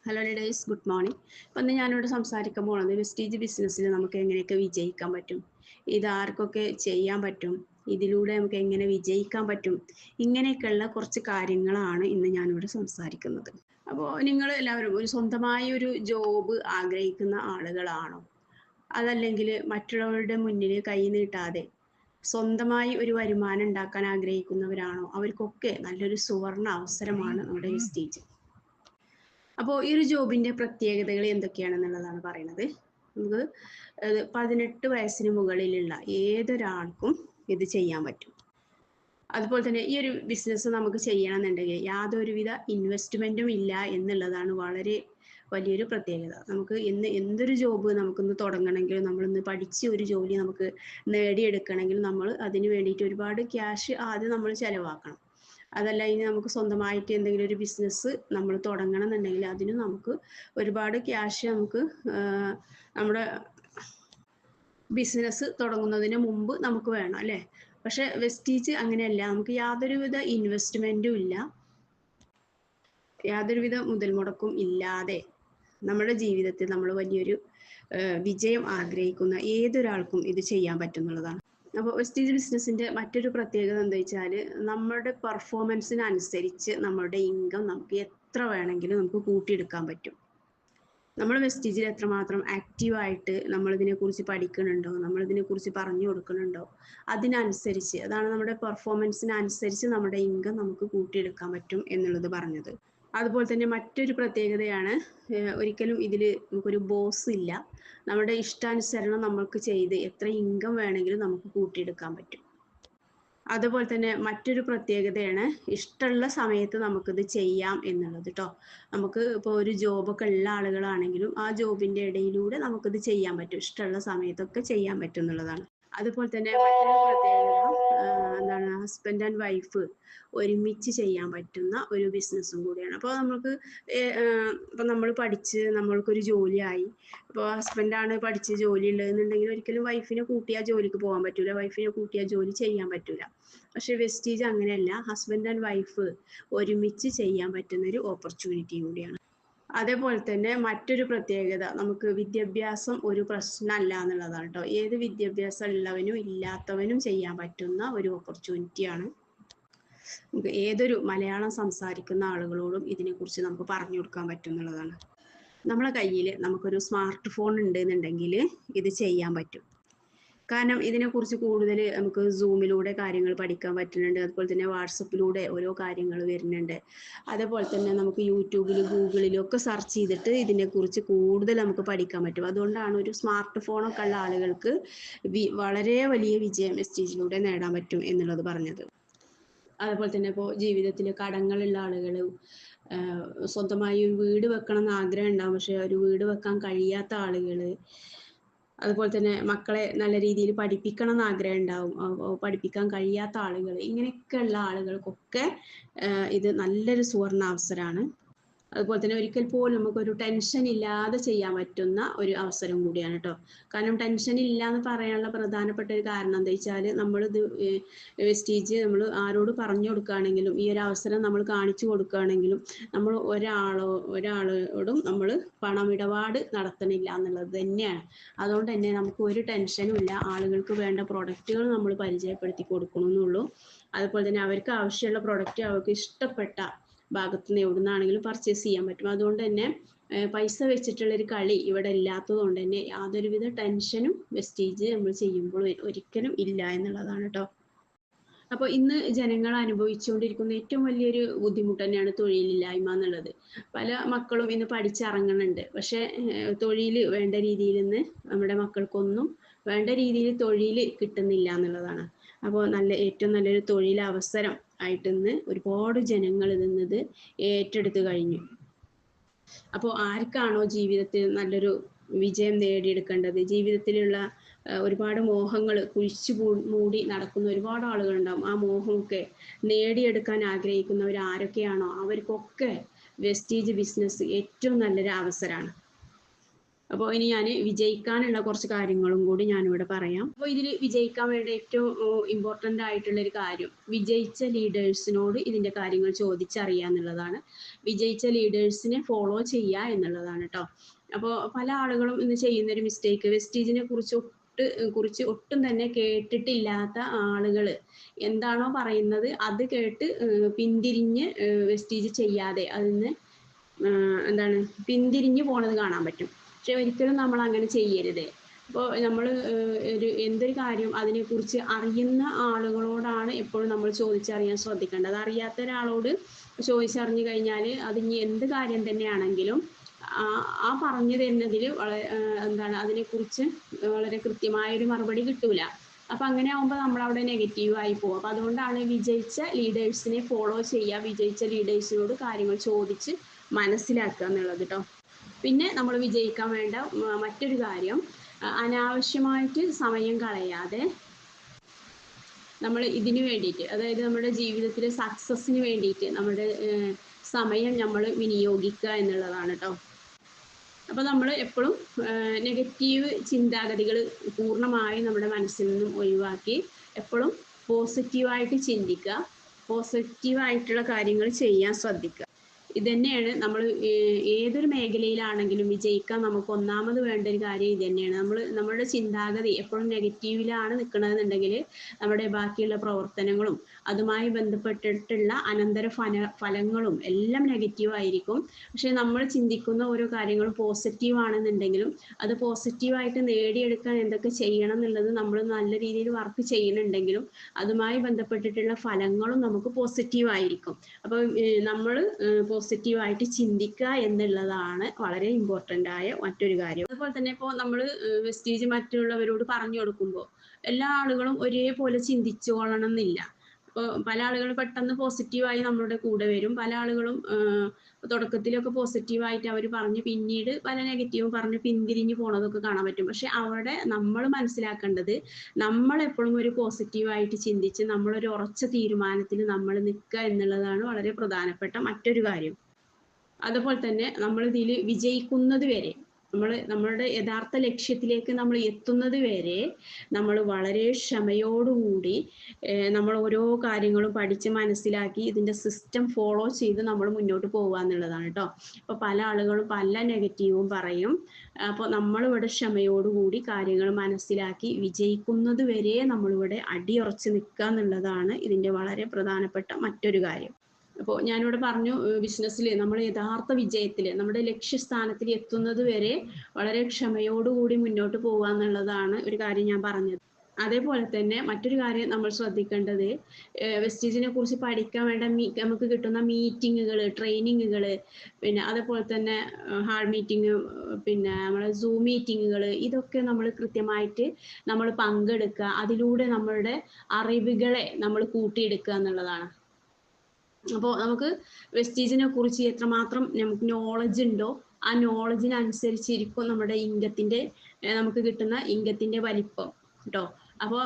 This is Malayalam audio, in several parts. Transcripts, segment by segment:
Hello ladies, good morning. അപ്പം ഇന്ന് ഞാനിവിടെ സംസാരിക്കാൻ പോകുന്നത് വെസ്റ്റീജ് ബിസിനസ്സിൽ നമുക്ക് എങ്ങനെയൊക്കെ വിജയിക്കാൻ പറ്റും, ഇത് ആർക്കൊക്കെ ചെയ്യാൻ പറ്റും, ഇതിലൂടെ നമുക്ക് എങ്ങനെ വിജയിക്കാൻ പറ്റും, ഇങ്ങനെയൊക്കെയുള്ള കുറച്ച് കാര്യങ്ങളാണ് ഇന്ന് ഞാനിവിടെ സംസാരിക്കുന്നത്. അപ്പോൾ നിങ്ങൾ എല്ലാവരും സ്വന്തമായി ഒരു ജോബ് ആഗ്രഹിക്കുന്ന ആളുകളാണോ? അതല്ലെങ്കിൽ മറ്റുള്ളവരുടെ മുന്നിൽ കൈ നീട്ടാതെ സ്വന്തമായി ഒരു വരുമാനം ഉണ്ടാക്കാൻ ആഗ്രഹിക്കുന്നവരാണോ? അവർക്കൊക്കെ നല്ലൊരു സുവർണ അവസരമാണ് നമ്മുടെ വെസ്റ്റീജ്. അപ്പോൾ ഈ ഒരു ജോബിൻ്റെ പ്രത്യേകതകൾ എന്തൊക്കെയാണെന്നുള്ളതാണ് പറയുന്നത്. നമുക്ക് 18 വയസ്സിന് മുകളിലുള്ള ഏതൊരാൾക്കും ഇത് ചെയ്യാൻ പറ്റും. അതുപോലെ തന്നെ ഈ ഒരു ബിസിനസ് നമുക്ക് ചെയ്യണമെന്നുണ്ടെങ്കിൽ യാതൊരുവിധ ഇൻവെസ്റ്റ്മെൻറ്റും ഇല്ല എന്നുള്ളതാണ് വളരെ വലിയൊരു പ്രത്യേകത. നമുക്ക് എന്തൊരു ജോബ് നമുക്കൊന്ന് തുടങ്ങണമെങ്കിലും, നമ്മളിന്ന് പഠിച്ച് ഒരു ജോലി നമുക്ക് നേടിയെടുക്കണമെങ്കിൽ നമ്മൾ അതിന് വേണ്ടിയിട്ട് ഒരുപാട് ക്യാഷ് ആദ്യം നമ്മൾ ചിലവാക്കണം. അതല്ല, ഇനി നമുക്ക് സ്വന്തമായിട്ട് എന്തെങ്കിലും ഒരു ബിസിനസ് നമ്മൾ തുടങ്ങണം എന്നുണ്ടെങ്കിൽ അതിന് നമുക്ക് ഒരുപാട് ക്യാഷ് നമുക്ക് നമ്മുടെ ബിസിനസ് തുടങ്ങുന്നതിന് മുമ്പ് നമുക്ക് വേണം, അല്ലേ? പക്ഷെ വെസ്റ്റീജ് അങ്ങനെയല്ല. നമുക്ക് യാതൊരുവിധ ഇൻവെസ്റ്റ്മെൻറ്റും ഇല്ല, യാതൊരുവിധ മുതൽ മുടക്കും ഇല്ലാതെ നമ്മുടെ ജീവിതത്തിൽ നമ്മൾ വലിയൊരു വിജയം ആഗ്രഹിക്കുന്ന ഏതൊരാൾക്കും ഇത് ചെയ്യാൻ പറ്റുന്നുള്ളതാണ്. അപ്പോൾ വെസ്റ്റീജ് ബിസിനസ്സിൻ്റെ മറ്റൊരു പ്രത്യേകത എന്താ വെച്ചാൽ, നമ്മുടെ പെർഫോമൻസിനനുസരിച്ച് നമ്മളുടെ ഇൻകം നമുക്ക് എത്ര വേണമെങ്കിലും നമുക്ക് കൂട്ടിയെടുക്കാൻ പറ്റും. നമ്മൾ വെസ്റ്റീജിൽ എത്രമാത്രം ആക്റ്റീവായിട്ട് നമ്മളിതിനെക്കുറിച്ച് പഠിക്കുന്നുണ്ടോ, നമ്മളിതിനെക്കുറിച്ച് പറഞ്ഞു കൊടുക്കുന്നുണ്ടോ, അതിനനുസരിച്ച്, അതാണ് നമ്മുടെ പെർഫോമൻസിനനുസരിച്ച് നമ്മുടെ ഇൻകം നമുക്ക് കൂട്ടിയെടുക്കാൻ പറ്റും എന്നുള്ളത് പറഞ്ഞത്. അതുപോലെ തന്നെ മറ്റൊരു പ്രത്യേകതയാണ്, ഒരിക്കലും ഇതിൽ നമുക്കൊരു ബോസ് ഇല്ല. നമ്മുടെ ഇഷ്ടാനുസരണം നമുക്ക് ചെയ്ത് എത്ര ഇൻകം വേണമെങ്കിലും നമുക്ക് കൂട്ടിയെടുക്കാൻ പറ്റും. അതുപോലെ തന്നെ മറ്റൊരു പ്രത്യേകതയാണ്, ഇഷ്ടമുള്ള സമയത്ത് നമുക്കിത് ചെയ്യാം എന്നുള്ളത് കേട്ടോ. നമുക്ക് ഇപ്പോൾ ഒരു ജോബൊക്കെ ഉള്ള ആളുകളാണെങ്കിലും ആ ജോബിൻ്റെ ഇടയിലൂടെ നമുക്കിത് ചെയ്യാൻ പറ്റും, ഇഷ്ടമുള്ള സമയത്തൊക്കെ ചെയ്യാൻ പറ്റും എന്നുള്ളതാണ്. അതുപോലെ തന്നെ മറ്റൊരു പ്രത്യേകത എന്താണ്, ഹസ്ബൻഡ് ആൻഡ് വൈഫ് ഒരുമിച്ച് ചെയ്യാൻ പറ്റുന്ന ഒരു ബിസിനസ്സും കൂടിയാണ്. അപ്പോൾ നമുക്ക് ഇപ്പം നമ്മൾ പഠിച്ച് നമ്മൾക്കൊരു ജോലിയായി, ഇപ്പോൾ ഹസ്ബൻഡാണ് പഠിച്ച് ജോലി ഉള്ളതെന്നുണ്ടെങ്കിൽ ഒരിക്കലും വൈഫിനെ കൂട്ടിയാ ജോലിക്ക് പോകാൻ പറ്റില്ല, വൈഫിനെ കൂട്ടിയാ ജോലി ചെയ്യാൻ പറ്റില്ല. പക്ഷെ വെസ്റ്റീജ് അങ്ങനെയല്ല, ഹസ്ബൻഡ് ആൻഡ് വൈഫ് ഒരുമിച്ച് ചെയ്യാൻ പറ്റുന്നൊരു ഓപ്പർച്യൂണിറ്റി കൂടിയാണ്. അതേപോലെ തന്നെ മറ്റൊരു പ്രത്യേകത, നമുക്ക് വിദ്യാഭ്യാസം ഒരു പ്രശ്നമല്ല എന്നുള്ളതാണ് കേട്ടോ. ഏത് വിദ്യാഭ്യാസം ഉള്ളവനും ഇല്ലാത്തവനും ചെയ്യാൻ പറ്റുന്ന ഒരു ഓപ്പർച്യൂണിറ്റിയാണ്. നമുക്ക് ഏതൊരു മലയാളം സംസാരിക്കുന്ന ആളുകളോടും ഇതിനെക്കുറിച്ച് നമുക്ക് പറഞ്ഞു കൊടുക്കാൻ പറ്റും എന്നുള്ളതാണ്. നമ്മളെ കയ്യിൽ നമുക്കൊരു സ്മാർട്ട് ഫോൺ ഉണ്ടെന്നുണ്ടെങ്കിൽ ഇത് ചെയ്യാൻ പറ്റും. കാരണം ഇതിനെക്കുറിച്ച് കൂടുതൽ നമുക്ക് സൂമിലൂടെ കാര്യങ്ങൾ പഠിക്കാൻ പറ്റുന്നുണ്ട്. അതുപോലെ തന്നെ വാട്സപ്പിലൂടെ ഓരോ കാര്യങ്ങൾ വരുന്നുണ്ട്. അതേപോലെ തന്നെ നമുക്ക് യൂട്യൂബിലും ഗൂഗിളിലും ഒക്കെ സെർച്ച് ചെയ്തിട്ട് ഇതിനെക്കുറിച്ച് കൂടുതൽ നമുക്ക് പഠിക്കാൻ പറ്റും. അതുകൊണ്ടാണ് ഒരു സ്മാർട്ട് ഫോണൊക്കെ ഉള്ള ആളുകൾക്ക് വളരെ വലിയ വിജയം വെസ്റ്റീജിലൂടെ നേടാൻ പറ്റും എന്നുള്ളത് പറഞ്ഞത്. അതുപോലെ തന്നെ ഇപ്പോൾ ജീവിതത്തിൽ കടങ്ങളുള്ള ആളുകൾ, സ്വന്തമായി ഒരു വീട് വെക്കണം എന്ന് ആഗ്രഹം ഉണ്ടാവും, പക്ഷെ ഒരു വീട് വെക്കാൻ കഴിയാത്ത ആളുകൾ, അതുപോലെ തന്നെ മക്കളെ നല്ല രീതിയിൽ പഠിപ്പിക്കണം എന്ന് ആഗ്രഹം ഉണ്ടാവും, പഠിപ്പിക്കാൻ കഴിയാത്ത ആളുകൾ, ഇങ്ങനെയൊക്കെയുള്ള ആളുകൾക്കൊക്കെ ഇത് നല്ലൊരു സുവർണ അവസരമാണ്. അതുപോലെ തന്നെ ഒരിക്കൽ പോലും നമുക്കൊരു ടെൻഷൻ ഇല്ലാതെ ചെയ്യാൻ പറ്റുന്ന ഒരു അവസരം കൂടിയാണ് കേട്ടോ. കാരണം ടെൻഷൻ ഇല്ല എന്ന് പറയാനുള്ള പ്രധാനപ്പെട്ട ഒരു കാരണം എന്താ വെച്ചാൽ, നമ്മളിത് വെസ്റ്റീജ് നമ്മൾ ആരോട് പറഞ്ഞു കൊടുക്കുകയാണെങ്കിലും ഈ ഒരു അവസരം നമ്മൾ കാണിച്ചു കൊടുക്കുകയാണെങ്കിലും നമ്മൾ ഒരാളോടും നമ്മൾ പണമിടപാട് നടത്തണില്ല എന്നുള്ളത് തന്നെയാണ്. അതുകൊണ്ട് തന്നെ നമുക്ക് ഒരു ടെൻഷനും ഇല്ല. ആളുകൾക്ക് വേണ്ട പ്രൊഡക്റ്റുകൾ നമ്മൾ പരിചയപ്പെടുത്തി കൊടുക്കണമെന്നുള്ളൂ. അതുപോലെ തന്നെ അവർക്ക് ആവശ്യമുള്ള പ്രൊഡക്റ്റ് അവർക്ക് ഇഷ്ടപ്പെട്ട ഭാഗത്ത് നിന്ന് എവിടുന്നാണെങ്കിലും പർച്ചേസ് ചെയ്യാൻ പറ്റും. അതുകൊണ്ട് തന്നെ പൈസ വെച്ചിട്ടുള്ളൊരു കളി ഇവിടെ ഇല്ലാത്തത് കൊണ്ട് തന്നെ യാതൊരുവിധ ടെൻഷനും വെസ്റ്റീജ് നമ്മൾ ചെയ്യുമ്പോൾ ഒരിക്കലും ഇല്ല എന്നുള്ളതാണ് കേട്ടോ. അപ്പോൾ ഇന്ന് ജനങ്ങൾ അനുഭവിച്ചുകൊണ്ടിരിക്കുന്ന ഏറ്റവും വലിയൊരു ബുദ്ധിമുട്ട് തന്നെയാണ് തൊഴിലില്ലായ്മ എന്നുള്ളത്. പല മക്കളും ഇന്ന് പഠിച്ചിറങ്ങുന്നുണ്ട്, പക്ഷേ തൊഴിൽ വേണ്ട രീതിയിൽ നിന്ന് നമ്മുടെ മക്കൾക്കൊന്നും വേണ്ട രീതിയിൽ തൊഴിൽ കിട്ടുന്നില്ല എന്നുള്ളതാണ്. അപ്പോൾ ഏറ്റവും നല്ലൊരു തൊഴിലവസരം ആയിട്ട് ഇന്ന് ഒരുപാട് ജനങ്ങൾ ഇത് ഏറ്റെടുത്ത് കഴിഞ്ഞു. അപ്പോൾ ആർക്കാണോ ജീവിതത്തിൽ നല്ലൊരു വിജയം നേടിയെടുക്കേണ്ടത്, ജീവിതത്തിലുള്ള ഒരുപാട് മോഹങ്ങൾ കുഴിച്ചു മൂടി നടക്കുന്ന ഒരുപാട് ആളുകളുണ്ടാവും, ആ മോഹമൊക്കെ നേടിയെടുക്കാൻ ആഗ്രഹിക്കുന്നവർ ആരൊക്കെയാണോ അവർക്കൊക്കെ വെസ്റ്റീജ് ബിസിനസ് ഏറ്റവും നല്ലൊരു അവസരമാണ്. അപ്പോൾ ഇനി ഞാൻ വിജയിക്കാനുള്ള കുറച്ച് കാര്യങ്ങളും കൂടി ഞാനിവിടെ പറയാം. അപ്പോൾ ഇതിൽ വിജയിക്കാൻ വേണ്ട ഏറ്റവും ഇമ്പോർട്ടൻ്റ് ആയിട്ടുള്ള ഒരു കാര്യം, വിജയിച്ച ലീഡേഴ്സിനോട് ഇതിൻ്റെ കാര്യങ്ങൾ ചോദിച്ചറിയുക എന്നുള്ളതാണ്. വിജയിച്ച ലീഡേഴ്സിനെ ഫോളോ ചെയ്യുക എന്നുള്ളതാണ് കേട്ടോ. അപ്പോൾ പല ആളുകളും ഇന്ന് ചെയ്യുന്നൊരു മിസ്റ്റേക്ക്, വെസ്റ്റീജിനെ കുറിച്ച് ഒട്ടും തന്നെ കേട്ടിട്ടില്ലാത്ത ആളുകൾ എന്താണോ പറയുന്നത് അത് കേട്ട് പിന്തിരിഞ്ഞ് വെസ്റ്റീജ് ചെയ്യാതെ അതിന് എന്താണ് പിന്തിരിഞ്ഞ് പോണത് കാണാൻ പറ്റും. പക്ഷെ ഒരിക്കലും നമ്മൾ അങ്ങനെ ചെയ്യരുത്. അപ്പോൾ നമ്മൾ എന്തൊരു കാര്യം അതിനെക്കുറിച്ച് അറിയുന്ന ആളുകളോടാണ് എപ്പോഴും നമ്മൾ ചോദിച്ചറിയാൻ ശ്രദ്ധിക്കേണ്ടത്. അറിയാത്ത ഒരാളോട് ചോദിച്ചറിഞ്ഞു കഴിഞ്ഞാൽ അതിന് എന്ത് കാര്യം തന്നെയാണെങ്കിലും ആ പറഞ്ഞു തരുന്നതിൽ അതിനെക്കുറിച്ച് വളരെ കൃത്യമായൊരു മറുപടി കിട്ടൂല. അപ്പം അങ്ങനെ ആകുമ്പോൾ നമ്മളവിടെ നെഗറ്റീവായി പോകും. അപ്പം അതുകൊണ്ടാണ് വിജയിച്ച ലീഡേഴ്സിനെ ഫോളോ ചെയ്യുക, വിജയിച്ച ലീഡേഴ്സിനോട് കാര്യങ്ങൾ ചോദിച്ച് മനസ്സിലാക്കുക എന്നുള്ളത് കേട്ടോ. പിന്നെ നമ്മൾ വിജയിക്കാൻ വേണ്ട മറ്റൊരു കാര്യം, അനാവശ്യമായിട്ട് സമയം കളയാതെ നമ്മൾ ഇതിനു വേണ്ടിയിട്ട്, അതായത് നമ്മുടെ ജീവിതത്തിലെ സക്സസ്സിന് വേണ്ടിയിട്ട് നമ്മുടെ സമയം നമ്മൾ വിനിയോഗിക്കുക എന്നുള്ളതാണ് കേട്ടോ. അപ്പോൾ നമ്മൾ എപ്പോഴും നെഗറ്റീവ് ചിന്താഗതികൾ പൂർണ്ണമായി നമ്മുടെ മനസ്സിൽ നിന്നും ഒഴിവാക്കി എപ്പോഴും പോസിറ്റീവായിട്ട് ചിന്തിക്കുക, പോസിറ്റീവായിട്ടുള്ള കാര്യങ്ങൾ ചെയ്യാൻ ശ്രദ്ധിക്കുക. ഇതന്നെയാണ് നമ്മൾ ഏതൊരു മേഖലയിലാണെങ്കിലും വിജയിക്കാൻ നമുക്ക് ഒന്നാമത് വേണ്ട ഒരു കാര്യം ഇത് തന്നെയാണ്. നമ്മളുടെ ചിന്താഗതി എപ്പോഴും നെഗറ്റീവിലാണ് നിൽക്കുന്നതെന്നുണ്ടെങ്കിൽ നമ്മുടെ ബാക്കിയുള്ള പ്രവർത്തനങ്ങളും അതുമായി ബന്ധപ്പെട്ടിട്ടുള്ള അനന്തര ഫലങ്ങളും എല്ലാം നെഗറ്റീവായിരിക്കും. പക്ഷെ നമ്മൾ ചിന്തിക്കുന്ന ഓരോ കാര്യങ്ങളും പോസിറ്റീവ് ആണെന്നുണ്ടെങ്കിലും അത് പോസിറ്റീവായിട്ട് നേടിയെടുക്കാൻ എന്തൊക്കെ ചെയ്യണം എന്നുള്ളത് നമ്മൾ നല്ല രീതിയിൽ വർക്ക് ചെയ്യുന്നുണ്ടെങ്കിലും അതുമായി ബന്ധപ്പെട്ടിട്ടുള്ള ഫലങ്ങളും നമുക്ക് പോസിറ്റീവായിരിക്കും. അപ്പോൾ നമ്മൾ പോസിറ്റീവായിട്ട് ചിന്തിക്കുക എന്നുള്ളതാണ് വളരെ ഇമ്പോർട്ടൻ്റ് ആയ മറ്റൊരു കാര്യം. അതുപോലെ തന്നെ ഇപ്പോൾ നമ്മൾ വെസ്റ്റീജ് മറ്റുള്ളവരോട് പറഞ്ഞു കൊടുക്കുമ്പോൾ എല്ലാ ആളുകളും ഒരേപോലെ ചിന്തിച്ചുകൊള്ളണം എന്നില്ല. ഇപ്പോൾ പല ആളുകളും പെട്ടെന്ന് പോസിറ്റീവായി നമ്മളുടെ കൂടെ വരും, പല ആളുകളും തുടക്കത്തിലൊക്കെ പോസിറ്റീവായിട്ട് അവർ പറഞ്ഞ് പിന്നീട് പല നെഗറ്റീവും പറഞ്ഞ് പിന്തിരിഞ്ഞ് പോണതൊക്കെ കാണാൻ പറ്റും. പക്ഷെ അവിടെ നമ്മൾ മനസ്സിലാക്കേണ്ടത് നമ്മൾ എപ്പോഴും ഒരു പോസിറ്റീവായിട്ട് ചിന്തിച്ച് നമ്മളൊരു ഉറച്ച തീരുമാനത്തിൽ നമ്മൾ നിൽക്കുക എന്നുള്ളതാണ് വളരെ പ്രധാനപ്പെട്ട മറ്റൊരു കാര്യം. അതുപോലെ തന്നെ നമ്മൾ ഇതിൽ വിജയിക്കുന്നത് വരെ, നമ്മളുടെ യഥാർത്ഥ ലക്ഷ്യത്തിലേക്ക് നമ്മൾ എത്തുന്നത് വരെ നമ്മൾ വളരെ ക്ഷമയോടുകൂടി നമ്മൾ ഓരോ കാര്യങ്ങളും പഠിച്ച് മനസ്സിലാക്കി ഇതിൻ്റെ സിസ്റ്റം ഫോളോ ചെയ്ത് നമ്മൾ മുന്നോട്ട് പോകുക എന്നുള്ളതാണ് കേട്ടോ. അപ്പോൾ പല ആളുകളും പല നെഗറ്റീവും പറയും. അപ്പോൾ നമ്മളിവിടെ ക്ഷമയോടുകൂടി കാര്യങ്ങൾ മനസ്സിലാക്കി വിജയിക്കുന്നത് വരെ നമ്മളിവിടെ അടിയുറച്ച് നിൽക്കുക എന്നുള്ളതാണ് ഇതിൻ്റെ വളരെ പ്രധാനപ്പെട്ട മറ്റൊരു കാര്യം. അപ്പോൾ ഞാനിവിടെ പറഞ്ഞു, ബിസിനസ്സിൽ നമ്മൾ യഥാർത്ഥ വിജയത്തിൽ നമ്മുടെ ലക്ഷ്യസ്ഥാനത്തിൽ എത്തുന്നത് വരെ വളരെ ക്ഷമയോടുകൂടി മുന്നോട്ട് പോകുക എന്നുള്ളതാണ് ഒരു കാര്യം ഞാൻ പറഞ്ഞത്. അതേപോലെ തന്നെ മറ്റൊരു കാര്യം നമ്മൾ ശ്രദ്ധിക്കേണ്ടത്, വെസ്റ്റീജിനെ കുറിച്ച് പഠിക്കാൻ വേണ്ട നമുക്ക് കിട്ടുന്ന മീറ്റിങ്ങുകൾ, ട്രെയിനിങ്ങുകൾ, പിന്നെ അതേപോലെ തന്നെ ഹാൾ മീറ്റിംഗ്, പിന്നെ നമ്മളെ സൂം മീറ്റിങ്ങുകൾ, ഇതൊക്കെ നമ്മൾ കൃത്യമായിട്ട് നമ്മൾ പങ്കെടുക്കുക, അതിലൂടെ നമ്മളുടെ അറിവുകളെ നമ്മൾ കൂട്ടിയെടുക്കുക എന്നുള്ളതാണ്. അപ്പോൾ നമുക്ക് വെസ്റ്റീജിനെ കുറിച്ച് എത്രമാത്രം നമുക്ക് നോളജ് ഉണ്ടോ ആ നോളജിനനുസരിച്ചിരിക്കും നമ്മുടെ നമുക്ക് കിട്ടുന്ന ഇൻകത്തിൻ്റെ വലിപ്പം കേട്ടോ. അപ്പോൾ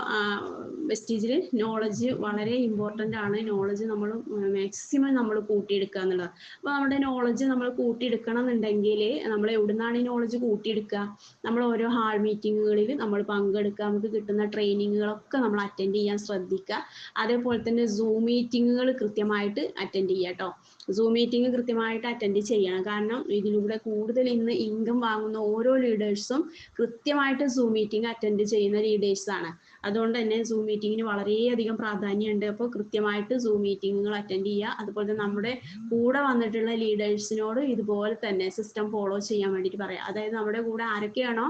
വെസ്റ്റീജിൽ നോളജ് വളരെ ഇമ്പോർട്ടൻ്റ് ആണ്. നോളജ് നമ്മൾ മാക്സിമം നമ്മൾ കൂട്ടിയെടുക്കുക എന്നുള്ളത്. അപ്പോൾ നമ്മുടെ നോളജ് നമ്മൾ കൂട്ടിയെടുക്കണം എന്നുണ്ടെങ്കിൽ നമ്മൾ എവിടുന്നാണ് ഈ നോളജ് കൂട്ടിയെടുക്കുക? നമ്മൾ ഓരോ ഹാൾ മീറ്റിങ്ങുകളിൽ നമ്മൾ പങ്കെടുക്കുക, നമുക്ക് കിട്ടുന്ന ട്രെയിനിങ്ങുകളൊക്കെ നമ്മൾ അറ്റൻഡ് ചെയ്യാൻ ശ്രദ്ധിക്കുക. അതേപോലെ തന്നെ സൂം മീറ്റിങ്ങുകൾ കൃത്യമായിട്ട് അറ്റൻഡ് ചെയ്യുക കേട്ടോ. സൂം മീറ്റിംഗ് കൃത്യമായിട്ട് അറ്റൻഡ് ചെയ്യണം. കാരണം ഇതിലൂടെ കൂടുതൽ ഇന്ന് ഇൻകം വാങ്ങുന്ന ഓരോ ലീഡേഴ്സും കൃത്യമായിട്ട് സൂം മീറ്റിംഗ് അറ്റൻഡ് ചെയ്യുന്ന ലീഡേഴ്സാണ്. അതുകൊണ്ട് തന്നെ സൂം മീറ്റിങ്ങിന് വളരെയധികം പ്രാധാന്യമുണ്ട്. അപ്പോൾ കൃത്യമായിട്ട് സൂം മീറ്റിങ്ങുകൾ അറ്റൻഡ് ചെയ്യുക. അതുപോലെ തന്നെ നമ്മുടെ കൂടെ വന്നിട്ടുള്ള ലീഡേഴ്സിനോട് ഇതുപോലെ തന്നെ സിസ്റ്റം ഫോളോ ചെയ്യാൻ വേണ്ടിയിട്ട് പറയാം. അതായത് നമ്മുടെ കൂടെ ആരൊക്കെയാണോ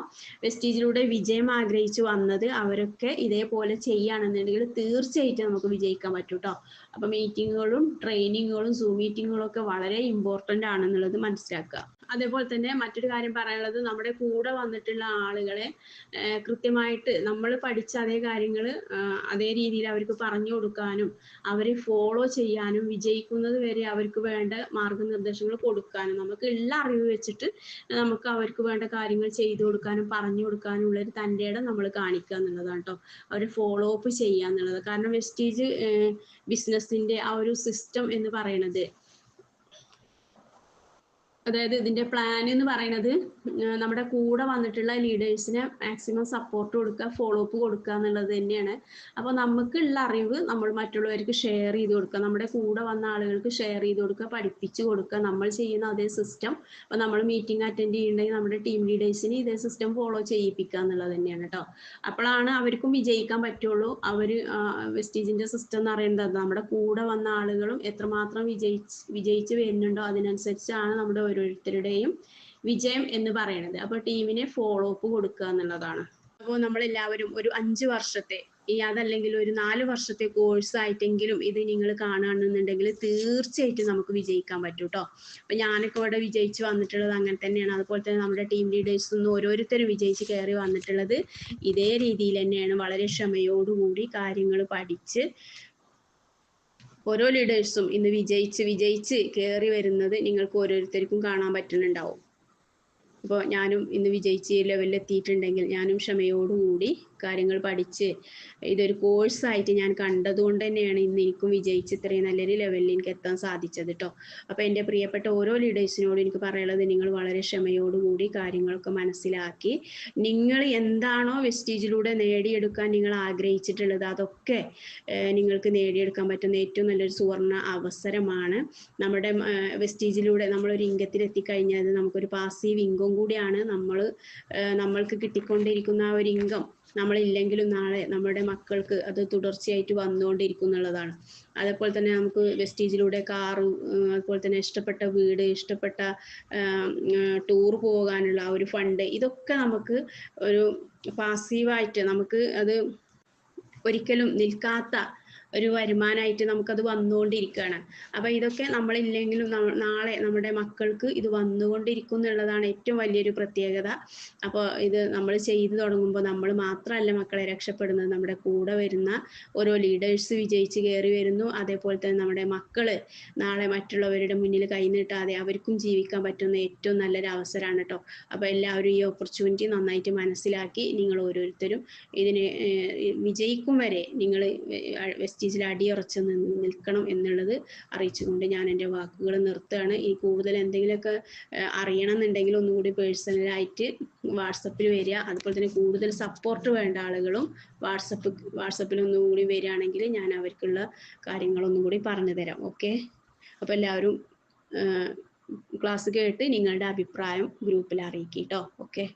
വെസ്റ്റീജിലൂടെ വിജയം ആഗ്രഹിച്ചു വന്നത് അവരൊക്കെ ഇതേപോലെ ചെയ്യുകയാണെന്നുണ്ടെങ്കിൽ തീർച്ചയായിട്ടും നമുക്ക് വിജയിക്കാൻ പറ്റും കേട്ടോ. അപ്പോൾ മീറ്റിങ്ങുകളും ട്രെയിനിങ്ങുകളും സൂം മീറ്റിങ്ങുകളും ഒക്കെ വളരെ ഇമ്പോർട്ടൻ്റ് ആണെന്നുള്ളത് മനസ്സിലാക്കുക. അതേപോലെ തന്നെ മറ്റൊരു കാര്യം പറയാനുള്ളത്, നമ്മുടെ കൂടെ വന്നിട്ടുള്ള ആളുകളെ കൃത്യമായിട്ട് നമ്മൾ പഠിച്ച അതേ കാര്യങ്ങൾ അതേ രീതിയിൽ അവർക്ക് പറഞ്ഞു കൊടുക്കാനും അവരെ ഫോളോ ചെയ്യാനും വിജയിക്കുന്നത് വരെ അവർക്ക് വേണ്ട മാർഗനിർദ്ദേശങ്ങൾ കൊടുക്കാനും നമുക്ക് ഉള്ള അറിവ് വെച്ചിട്ട് നമുക്ക് അവർക്ക് വേണ്ട കാര്യങ്ങൾ ചെയ്തു കൊടുക്കാനും പറഞ്ഞു കൊടുക്കാനും ഉള്ളൊരു തൻ്റെ ഇടം നമ്മൾ കാണിക്കുക എന്നുള്ളതാണ് കേട്ടോ. അവരെ ഫോളോ അപ്പ് ചെയ്യുക എന്നുള്ളത്. കാരണം വെസ്റ്റീജ് ബിസിനസ്സിൻ്റെ ആ ഒരു സിസ്റ്റം എന്ന് പറയുന്നത് അതായത് ഇതിന്റെ പ്ലാൻ എന്ന് പറയുന്നത് നമ്മുടെ കൂടെ വന്നിട്ടുള്ള ലീഡേഴ്സിന് മാക്സിമം സപ്പോർട്ട് കൊടുക്കുക, ഫോളോ അപ്പ് കൊടുക്കുക എന്നുള്ളത് തന്നെയാണ്. അപ്പോൾ നമുക്കുള്ള അറിവ് നമ്മൾ മറ്റുള്ളവർക്ക് ഷെയർ ചെയ്ത് കൊടുക്കുക, നമ്മുടെ കൂടെ വന്ന ആളുകൾക്ക് ഷെയർ ചെയ്ത് കൊടുക്കുക, പഠിപ്പിച്ചു കൊടുക്കുക. നമ്മൾ ചെയ്യുന്ന അതേ സിസ്റ്റം, അപ്പോൾ നമ്മൾ മീറ്റിംഗ് അറ്റൻഡ് ചെയ്യുന്നുണ്ടെങ്കിൽ നമ്മുടെ ടീം ലീഡേഴ്സിന് ഇതേ സിസ്റ്റം ഫോളോ ചെയ്യിപ്പിക്കുക എന്നുള്ളത് തന്നെയാണ് കേട്ടോ. അപ്പോഴാണ് അവർക്കും വിജയിക്കാൻ പറ്റുള്ളൂ. അവർ വെസ്റ്റീജിന്റെ സിസ്റ്റം എന്ന് പറയുന്നത് നമ്മുടെ കൂടെ വന്ന ആളുകളും എത്രമാത്രം വിജയിച്ച് വരുന്നുണ്ടോ അതിനനുസരിച്ചാണ് നമ്മുടെ ഓരോരുത്തരുടെയും വിജയം എന്ന് പറയുന്നത്. അപ്പോൾ ടീമിനെ ഫോളോ അപ്പ് കൊടുക്കുക എന്നുള്ളതാണ്. അപ്പോൾ നമ്മളെല്ലാവരും ഒരു 5 വർഷത്തെ അതല്ലെങ്കിൽ ഒരു 4 വർഷത്തെ കോഴ്സ് ആയിട്ടെങ്കിലും ഇത് നിങ്ങൾ കാണുകയാണെന്നുണ്ടെങ്കിൽ തീർച്ചയായിട്ടും നമുക്ക് വിജയിക്കാൻ പറ്റും കേട്ടോ. അപ്പൊ ഞാനൊക്കെ ഇവിടെ വിജയിച്ച് വന്നിട്ടുള്ളത് അങ്ങനെ തന്നെയാണ്. അതുപോലെ തന്നെ നമ്മുടെ ടീം ലീഡേഴ്സ് ഒന്നും ഓരോരുത്തരും വിജയിച്ച് കയറി വന്നിട്ടുള്ളത് ഇതേ രീതിയിൽ തന്നെയാണ്. വളരെ ക്ഷമയോടുകൂടി കാര്യങ്ങൾ പഠിച്ച് ഓരോ ലീഡേഴ്സും ഇന്ന് വിജയിച്ച് കയറി വരുന്നത് നിങ്ങൾക്ക് ഓരോരുത്തർക്കും കാണാൻ പറ്റുന്നുണ്ടാവും. അപ്പോൾ ഞാനും ഇന്ന് വിജയിച്ച് ഈ ലെവലിൽ എത്തിയിട്ടുണ്ടെങ്കിൽ ഞാനും ക്ഷമയോടുകൂടി കാര്യങ്ങൾ പഠിച്ച് ഇതൊരു കോഴ്സായിട്ട് ഞാൻ കണ്ടതുകൊണ്ട് തന്നെയാണ് ഇന്ന് എനിക്കും വിജയിച്ച് ഇത്രയും നല്ലൊരു ലെവലിൽ എനിക്ക് എത്താൻ സാധിച്ചത് കേട്ടോ. അപ്പോൾ എൻ്റെ പ്രിയപ്പെട്ട ഓരോ ലീഡേഴ്സിനോടും എനിക്ക് പറയാനുള്ളത്, നിങ്ങൾ വളരെ ക്ഷമയോടുകൂടി കാര്യങ്ങളൊക്കെ മനസ്സിലാക്കി നിങ്ങൾ എന്താണോ വെസ്റ്റീജിലൂടെ നേടിയെടുക്കാൻ നിങ്ങൾ ആഗ്രഹിച്ചിട്ടുള്ളത് അതൊക്കെ നിങ്ങൾക്ക് നേടിയെടുക്കാൻ പറ്റുന്ന ഏറ്റവും നല്ലൊരു സുവർണ്ണ അവസരമാണ്. നമ്മുടെ വെസ്റ്റീജിലൂടെ നമ്മളൊരു ഇൻകത്തിലെത്തിക്കഴിഞ്ഞാൽ നമുക്കൊരു പാസീവ് ഇൻകം കൂടിയാണ്. നമ്മൾക്ക് കിട്ടിക്കൊണ്ടിരിക്കുന്ന ആ ഒരു ഇൻകം നമ്മളില്ലെങ്കിലും നാളെ നമ്മുടെ മക്കൾക്ക് അത് തുടർച്ചയായിട്ട് വന്നുകൊണ്ടിരിക്കും എന്നുള്ളതാണ്. അതേപോലെ തന്നെ നമുക്ക് വെസ്റ്റീജിലൂടെ കാറ്, അതുപോലെ തന്നെ ഇഷ്ടപ്പെട്ട വീട്, ഇഷ്ടപ്പെട്ട ടൂർ പോകാനുള്ള ആ ഒരു ഫണ്ട്, ഇതൊക്കെ നമുക്ക് ഒരു പാസീവായിട്ട് നമുക്ക് അത് ഒരിക്കലും നിൽക്കാത്ത ഒരു വരുമാനമായിട്ട് നമുക്കത് വന്നുകൊണ്ടിരിക്കുകയാണ്. അപ്പോൾ ഇതൊക്കെ നമ്മളില്ലെങ്കിലും നാളെ നമ്മുടെ മക്കൾക്ക് ഇത് വന്നുകൊണ്ടിരിക്കും എന്നുള്ളതാണ് ഏറ്റവും വലിയൊരു പ്രത്യേകത. അപ്പോൾ ഇത് നമ്മൾ ചെയ്തു തുടങ്ങുമ്പോൾ നമ്മൾ മാത്രമല്ല മക്കളെ രക്ഷപ്പെടുന്നത്, നമ്മുടെ കൂടെ വരുന്ന ഓരോ ലീഡേഴ്സ് വിജയിച്ച് കയറി വരുന്നു. അതേപോലെ തന്നെ നമ്മുടെ മക്കൾ നാളെ മറ്റുള്ളവരുടെ മുന്നിൽ കൈനീട്ടാതെ അവർക്കും ജീവിക്കാൻ പറ്റുന്ന ഏറ്റവും നല്ലൊരു അവസരമാണ് കേട്ടോ. അപ്പോൾ എല്ലാവരും ഈ ഓപ്പർച്യൂണിറ്റി നന്നായിട്ട് മനസ്സിലാക്കി നിങ്ങൾ ഓരോരുത്തരും ഇതിന് വിജയിക്കും വരെ നിങ്ങൾ വെസ്റ്റീജിൽ അടിയുറച്ച് നിൽക്കണം എന്നുള്ളത് അറിയിച്ചുകൊണ്ട് ഞാൻ എൻ്റെ വാക്കുകൾ നിർത്തുകയാണ്. ഈ കൂടുതൽ എന്തെങ്കിലുമൊക്കെ അറിയണം എന്നുണ്ടെങ്കിൽ ഒന്നുകൂടി പേഴ്സണലായിട്ട് വാട്സപ്പിൽ വരിക. അതുപോലെ തന്നെ കൂടുതൽ സപ്പോർട്ട് വേണ്ട ആളുകളും വാട്സപ്പിൽ ഒന്നുകൂടി വരികയാണെങ്കിൽ ഞാൻ അവർക്കുള്ള കാര്യങ്ങളൊന്നും കൂടി പറഞ്ഞു തരാം. ഓക്കെ, അപ്പോൾ എല്ലാവരും ക്ലാസ് കേട്ട് നിങ്ങളുടെ അഭിപ്രായം ഗ്രൂപ്പിൽ അറിയിക്കുക കേട്ടോ. ഓക്കെ.